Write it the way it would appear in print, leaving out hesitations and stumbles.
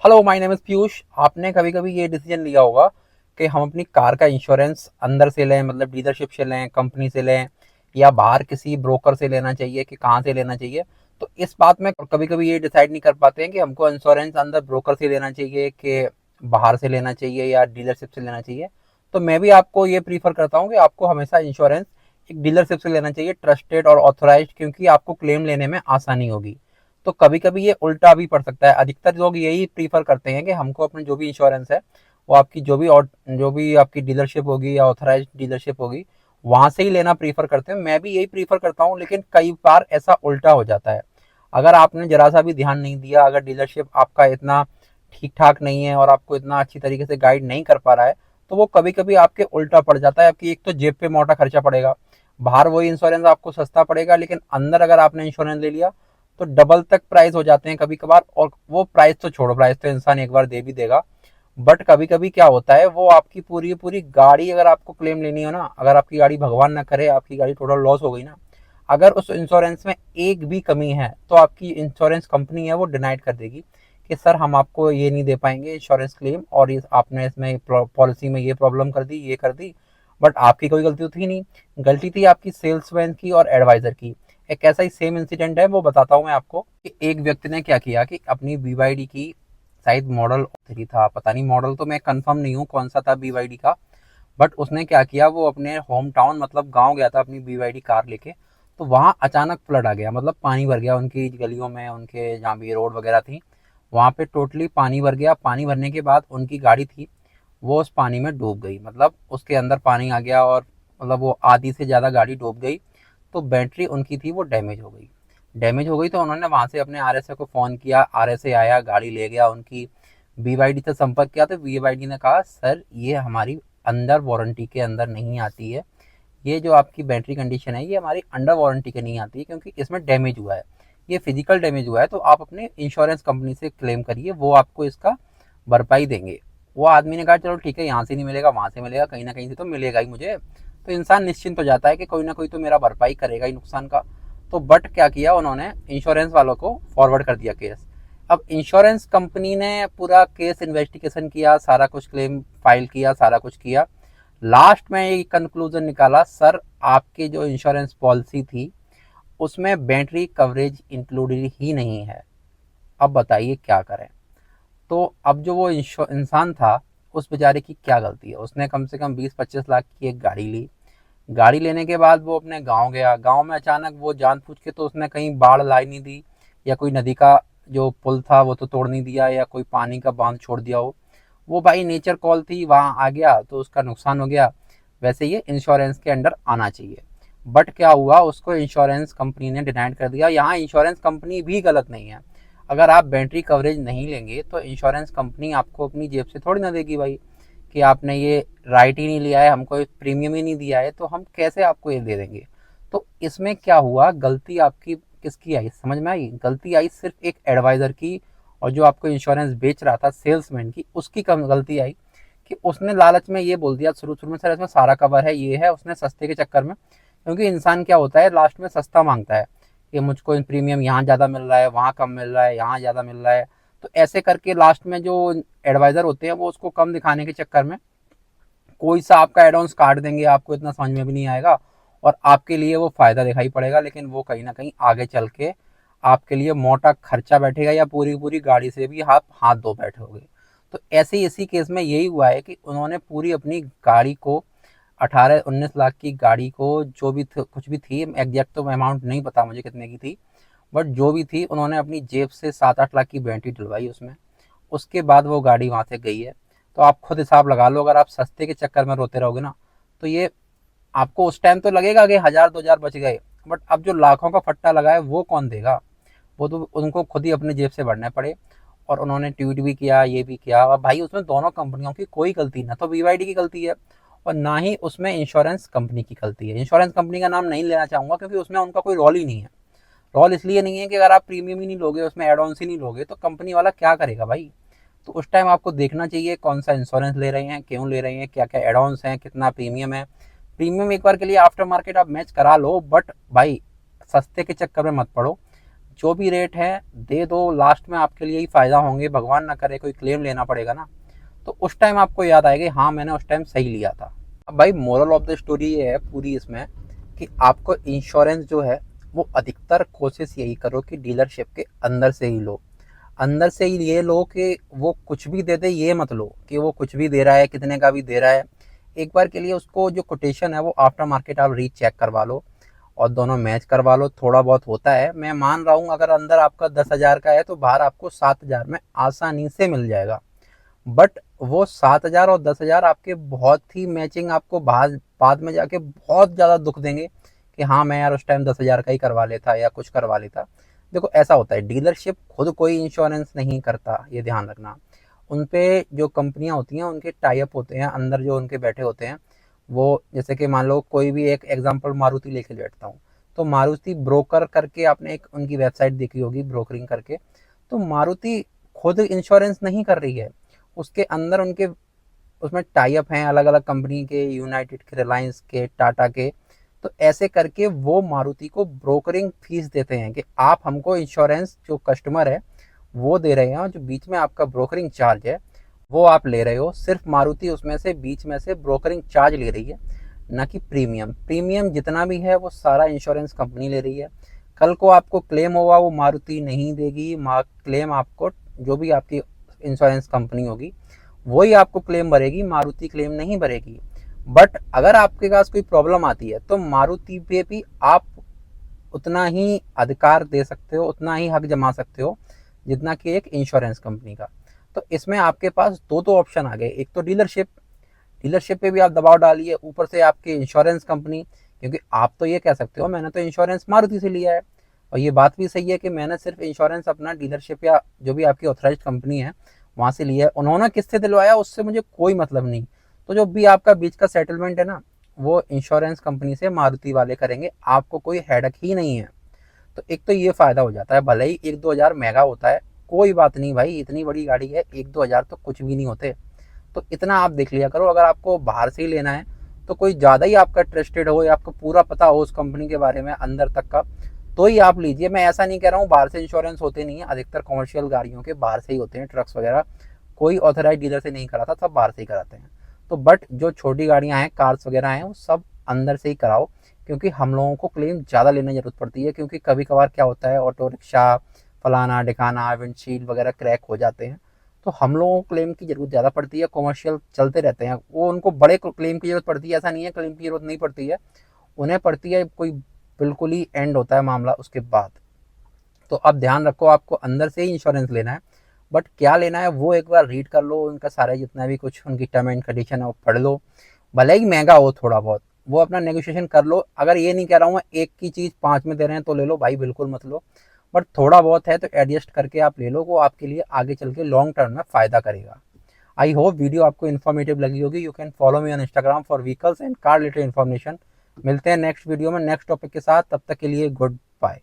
Hello, my name is Piyush. आपने कभी कभी ये डिसीजन लिया होगा कि हम अपनी कार का इंश्योरेंस अंदर से लें, मतलब डीलरशिप से लें, कंपनी से लें, या बाहर किसी ब्रोकर से लेना चाहिए कि कहाँ से लेना चाहिए। तो इस बात में कभी कभी ये डिसाइड नहीं कर पाते हैं कि हमको इंश्योरेंस अंदर ब्रोकर से लेना चाहिए कि बाहर से लेना चाहिए या डीलरशिप से लेना चाहिए। तो मैं भी आपको ये प्रीफर करता हूँ कि आपको हमेशा इंश्योरेंस एक डीलरशिप से लेना चाहिए, ट्रस्टेड और ऑथोराइज्ड, क्योंकि आपको क्लेम लेने में आसानी होगी। तो कभी कभी ये उल्टा भी पड़ सकता है। अधिकतर लोग यही प्रीफर करते हैं कि हमको अपने जो भी इंश्योरेंस है वो आपकी जो भी आपकी डीलरशिप होगी या ऑथराइज डीलरशिप होगी वहां से ही लेना प्रीफर करते हैं। मैं भी यही प्रीफर करता हूँ, लेकिन कई बार ऐसा उल्टा हो जाता है। अगर आपने जरा सा भी ध्यान नहीं दिया, अगर डीलरशिप आपका इतना ठीक ठाक नहीं है और आपको इतना अच्छी तरीके से गाइड नहीं कर पा रहा है, तो वो कभी कभी आपके उल्टा पड़ जाता है। आपकी एक तो जेब पे मोटा खर्चा पड़ेगा, बाहर वही इंश्योरेंस आपको सस्ता पड़ेगा, लेकिन अंदर अगर आपने इंश्योरेंस ले लिया तो डबल तक प्राइस हो जाते हैं कभी कभार। और वो प्राइस तो छोड़ो, प्राइस तो इंसान एक बार दे भी देगा, बट कभी कभी क्या होता है, वो आपकी पूरी पूरी गाड़ी अगर आपको क्लेम लेनी हो ना, अगर आपकी गाड़ी भगवान ना करे आपकी गाड़ी टोटल लॉस हो गई ना, अगर उस इंश्योरेंस में एक भी कमी है तो आपकी इंश्योरेंस कंपनी है वो डिनाइड कर देगी कि सर हम आपको ये नहीं दे पाएंगे इंश्योरेंस क्लेम, और इस आपने इसमें पॉलिसी में ये प्रॉब्लम कर दी, ये कर दी। बट आपकी कोई गलती तो थी नहीं, गलती थी आपकी सेल्समैन की और एडवाइजर की। एक ऐसा ही सेम इंसिडेंट है, वो बताता हूँ मैं आपको कि एक व्यक्ति ने क्या किया कि अपनी BYD की, शायद मॉडल 3 था, पता नहीं, मॉडल तो मैं कंफर्म नहीं हूँ कौन सा था BYD का। बट उसने क्या किया, वो अपने होम टाउन मतलब गांव गया था अपनी BYD कार लेके। तो वहां अचानक फ्लड आ गया, मतलब पानी भर गया उनकी गलियों में, उनके जहाँ भी रोड वगैरह थी वहां पे टोटली पानी भर गया। पानी भरने के बाद उनकी गाड़ी थी वो उस पानी में डूब गई, मतलब उसके अंदर पानी आ गया और मतलब वो आधी से ज़्यादा गाड़ी डूब गई। तो बैटरी उनकी थी वो डैमेज हो गई। डैमेज हो गई तो उन्होंने वहाँ से अपने RSA को फ़ोन किया, RSA आया, गाड़ी ले गया उनकी। BYD से संपर्क किया तो BYD ने कहा सर ये हमारी अंडर वारंटी के अंदर नहीं आती है, ये जो आपकी बैटरी कंडीशन है ये हमारी अंडर वारंटी के नहीं आती है, क्योंकि इसमें डैमेज हुआ है, ये फिजिकल डैमेज हुआ है, तो आप अपने इंश्योरेंस कंपनी से क्लेम करिए, वो आपको इसका भरपाई देंगे। वो आदमी ने कहा चलो ठीक है, यहाँ से नहीं मिलेगा वहाँ से मिलेगा, कहीं ना कहीं से तो मिलेगा ही मुझे। तो इंसान निश्चिंत हो जाता है कि कोई ना कोई तो मेरा भरपाई करेगा ही नुकसान का। तो बट क्या किया उन्होंने, इंश्योरेंस वालों को फॉरवर्ड कर दिया केस। अब इंश्योरेंस कंपनी ने पूरा केस इन्वेस्टिगेशन किया, सारा कुछ क्लेम फाइल किया, सारा कुछ किया। लास्ट में एक कंक्लूजन निकाला, सर आपकी जो इंश्योरेंस पॉलिसी थी उसमें बैटरी कवरेज इंक्लूडेड ही नहीं है। अब बताइए क्या करें। तो अब जो वो इंसान था, उस बेचारे की क्या गलती है, उसने कम से कम 20-25 लाख की एक गाड़ी ली। गाड़ी लेने के बाद वो अपने गांव गया, गांव में अचानक वो जान पूछ के तो उसने कहीं बाढ़ लाई नहीं दी, या कोई नदी का जो पुल था वो तो तोड़ नहीं दिया, या कोई पानी का बांध छोड़ दिया हो। वो भाई नेचर कॉल थी, वहां आ गया तो उसका नुकसान हो गया। वैसे ये इंश्योरेंस के अंडर आना चाहिए, बट क्या हुआ, उसको इंश्योरेंस कंपनी ने डिनाइड कर दिया। यहाँ इंश्योरेंस कंपनी भी गलत नहीं है। अगर आप बैटरी कवरेज नहीं लेंगे तो इंश्योरेंस कंपनी आपको अपनी जेब से थोड़ी ना देगी भाई, कि आपने ये राइट ही नहीं लिया है, हमको प्रीमियम ही नहीं दिया है, तो हम कैसे आपको ये दे देंगे। तो इसमें क्या हुआ, गलती आपकी किसकी आई समझ में आई, गलती आई सिर्फ एक एडवाइजर की, और जो आपको इंश्योरेंस बेच रहा था सेल्समैन की, उसकी कम गलती आई कि उसने लालच में ये बोल दिया शुरू शुरू में सर इसमें सारा कवर है, ये है, उसने सस्ते के चक्कर में। क्योंकि इंसान क्या होता है, लास्ट में सस्ता मांगता है कि मुझको प्रीमियम यहाँ ज़्यादा मिल रहा है, वहाँ कम मिल रहा है, यहाँ ज़्यादा मिल रहा है। तो ऐसे करके लास्ट में जो एडवाइज़र होते हैं वो उसको कम दिखाने के चक्कर में कोई सा आपका एड ऑन्स काट देंगे, आपको इतना समझ में भी नहीं आएगा, और आपके लिए वो फ़ायदा दिखाई पड़ेगा, लेकिन वो कहीं ना कहीं आगे चल के आपके लिए मोटा खर्चा बैठेगा, या पूरी पूरी गाड़ी से भी आप हाथ धो बैठोगे। तो ऐसे ही इसी केस में यही हुआ है कि उन्होंने पूरी अपनी गाड़ी को, 18-19 लाख की गाड़ी को, जो भी कुछ भी थी, एग्जैक्ट तो अमाउंट नहीं पता मुझे कितने की थी, बट जो भी थी उन्होंने अपनी जेब से 7-8 लाख की बैटरी डलवाई उसमें। उसके बाद वो गाड़ी वहाँ से गई है। तो आप खुद हिसाब लगा लो, अगर आप सस्ते के चक्कर में रोते रहोगे ना, तो ये आपको उस टाइम तो लगेगा कि 1000-2000 बच गए, बट अब जो लाखों का फट्टा लगा है वो कौन देगा, वो तो उनको खुद ही अपने जेब से भरने पड़े। और उन्होंने ट्वीट भी किया, ये भी किया। अब भाई उसमें दोनों कंपनियों की कोई गलती ना, तो BYD की गलती है और ना ही उसमें इंश्योरेंस कंपनी की गलती है। इंश्योरेंस कंपनी का नाम नहीं लेना चाहूँगा, क्योंकि उसमें उनका कोई रोल ही नहीं है। रोल इसलिए नहीं है कि अगर आप प्रीमियम ही नहीं लोगे, उसमें एड ऑन्स ही नहीं लोगे, तो कंपनी वाला क्या करेगा भाई। तो उस टाइम आपको देखना चाहिए कौन सा इंश्योरेंस ले रहे हैं, क्यों ले रहे हैं, क्या क्या एड ऑन्स हैं, कितना प्रीमियम है। प्रीमियम एक बार के लिए आफ्टर मार्केट आप मैच करा लो, बट भाई सस्ते के चक्कर में मत पड़ो। जो भी रेट है दे दो, लास्ट में आपके लिए ही फ़ायदा होंगे, भगवान ना करे कोई क्लेम लेना पड़ेगा ना, तो उस टाइम आपको याद आएगा हाँ मैंने उस टाइम सही लिया था। अब भाई मोरल ऑफ द स्टोरी ये है पूरी इसमें कि आपको इंश्योरेंस जो है वो अधिकतर कोशिश यही करो कि डीलरशिप के अंदर से ही लो। अंदर से ही ये लो कि वो कुछ भी दे दे, ये मत लो कि वो कुछ भी दे रहा है, कितने का भी दे रहा है। एक बार के लिए उसको जो कोटेशन है वो आफ्टर मार्केट आप रीचेक करवा लो और दोनों मैच करवा लो। थोड़ा बहुत होता है, मैं मान रहा हूँ अगर अंदर आपका 10,000 का है तो बाहर आपको 7,000 में आसानी से मिल जाएगा। बट वो 7,000 और 10,000 आपके बहुत ही मैचिंग आपको बाद में जाके बहुत ज़्यादा दुख देंगे कि हाँ मैं यार उस टाइम 10,000 का ही करवा लेता या कुछ करवा लेता। देखो ऐसा होता है, डीलरशिप खुद कोई इंश्योरेंस नहीं करता, ये ध्यान रखना। उन पे जो कंपनियां होती हैं उनके टाई अप होते हैं, अंदर जो उनके बैठे होते हैं वो, जैसे कि मान लो कोई भी एक एग्जांपल मारुति लेके बैठता हूँ, तो मारुति ब्रोकर करके आपने एक उनकी वेबसाइट देखी होगी ब्रोकरिंग करके, तो मारुति खुद इंश्योरेंस नहीं कर रही है। उसके अंदर उनके उसमें टाई अप हैं अलग अलग कंपनी के, यूनाइटेड के, रिलायंस के, टाटा के। तो ऐसे करके वो मारुति को ब्रोकरिंग फीस देते हैं कि आप हमको इंश्योरेंस जो कस्टमर है वो दे रहे हैं, जो बीच में आपका ब्रोकरिंग चार्ज है वो आप ले रहे हो। सिर्फ मारुति उसमें से बीच में से ब्रोकरिंग चार्ज ले रही है, ना कि प्रीमियम। प्रीमियम जितना भी है वो सारा इंश्योरेंस कंपनी ले रही है। कल को आपको क्लेम होगा वो मारुति नहीं देगी, क्लेम आपको जो भी आपकी इंश्योरेंस कंपनी होगी वही आपको क्लेम भरेगी, मारुति क्लेम नहीं भरेगी। बट अगर आपके पास कोई प्रॉब्लम आती है तो मारुति पे भी आप उतना ही अधिकार दे सकते हो, उतना ही हक जमा सकते हो जितना कि एक इंश्योरेंस कंपनी का। तो इसमें आपके पास दो ऑप्शन आ गए, एक तो डीलरशिप, डीलरशिप पे भी आप दबाव डालिए, ऊपर से आपकी इंश्योरेंस कंपनी, क्योंकि आप तो ये कह सकते हो मैंने तो इंश्योरेंस मारुति से लिया है। और ये बात भी सही है कि मैंने सिर्फ इंश्योरेंस अपना डीलरशिप या जो भी आपकी ऑथराइज्ड कंपनी है वहाँ से लिया है, उन्होंने किससे दिलवाया उससे मुझे कोई मतलब नहीं। तो जो भी आपका बीच का सेटलमेंट है ना वो इंश्योरेंस कंपनी से मारुति वाले करेंगे, आपको कोई हेडक ही नहीं है। तो एक तो ये फ़ायदा हो जाता है, भले ही 1-2 हज़ार महंगा होता है, कोई बात नहीं भाई, इतनी बड़ी गाड़ी है, 1-2 हज़ार तो कुछ भी नहीं होते। तो इतना आप देख लिया करो। अगर आपको बाहर से ही लेना है तो कोई ज़्यादा ही आपका ट्रस्टेड हो या आपको पूरा पता हो उस कंपनी के बारे में अंदर तक का, तो ही आप लीजिए। मैं ऐसा नहीं कह रहा हूँ बाहर से इंश्योरेंस होते नहीं है, अधिकतर कॉमर्शियल गाड़ियों के बाहर से ही होते हैं, ट्रक्स वगैरह कोई ऑथराइज डीलर से नहीं कराता, सब बाहर से ही कराते हैं। तो बट जो छोटी गाड़ियाँ हैं, कार्स वगैरह हैं, वो सब अंदर से ही कराओ, क्योंकि हम लोगों को क्लेम ज़्यादा लेने की ज़रूरत पड़ती है। क्योंकि कभी कभार क्या होता है, ऑटो रिक्शा फलाना ढिकाना विंडशील्ड वगैरह क्रैक हो जाते हैं, तो हम लोगों को क्लेम की ज़रूरत ज़्यादा पड़ती है। कॉमर्शियल चलते रहते हैं, वो उनको बड़े क्लेम की ज़रूरत पड़ती है, ऐसा नहीं है क्लेम की ज़रूरत नहीं पड़ती है, उन्हें पड़ती है। कोई बिल्कुल ही एंड होता है मामला उसके बाद। तो अब ध्यान रखो, आपको अंदर से ही इंश्योरेंस लेना है, बट क्या लेना है वो एक बार रीड कर लो, उनका सारा जितना भी कुछ उनकी टर्म एंड कंडीशन है वो पढ़ लो। भले ही महंगा हो थोड़ा बहुत, वो अपना नेगोशिएशन कर लो। अगर ये नहीं कह रहा हूँ मैं एक की चीज़ 5 में दे रहे हैं तो ले लो भाई, बिल्कुल मत लो, बट थोड़ा बहुत है तो एडजस्ट करके आप ले लो, वो आपके लिए आगे चल के लॉन्ग टर्म में फ़ायदा करेगा। आई होप वीडियो आपको इन्फॉर्मेटिव लगी होगी। You can follow me on Instagram for vehicles and car related information. मिलते हैं नेक्स्ट वीडियो में नेक्स्ट टॉपिक के साथ, तब तक के लिए गुड बाय।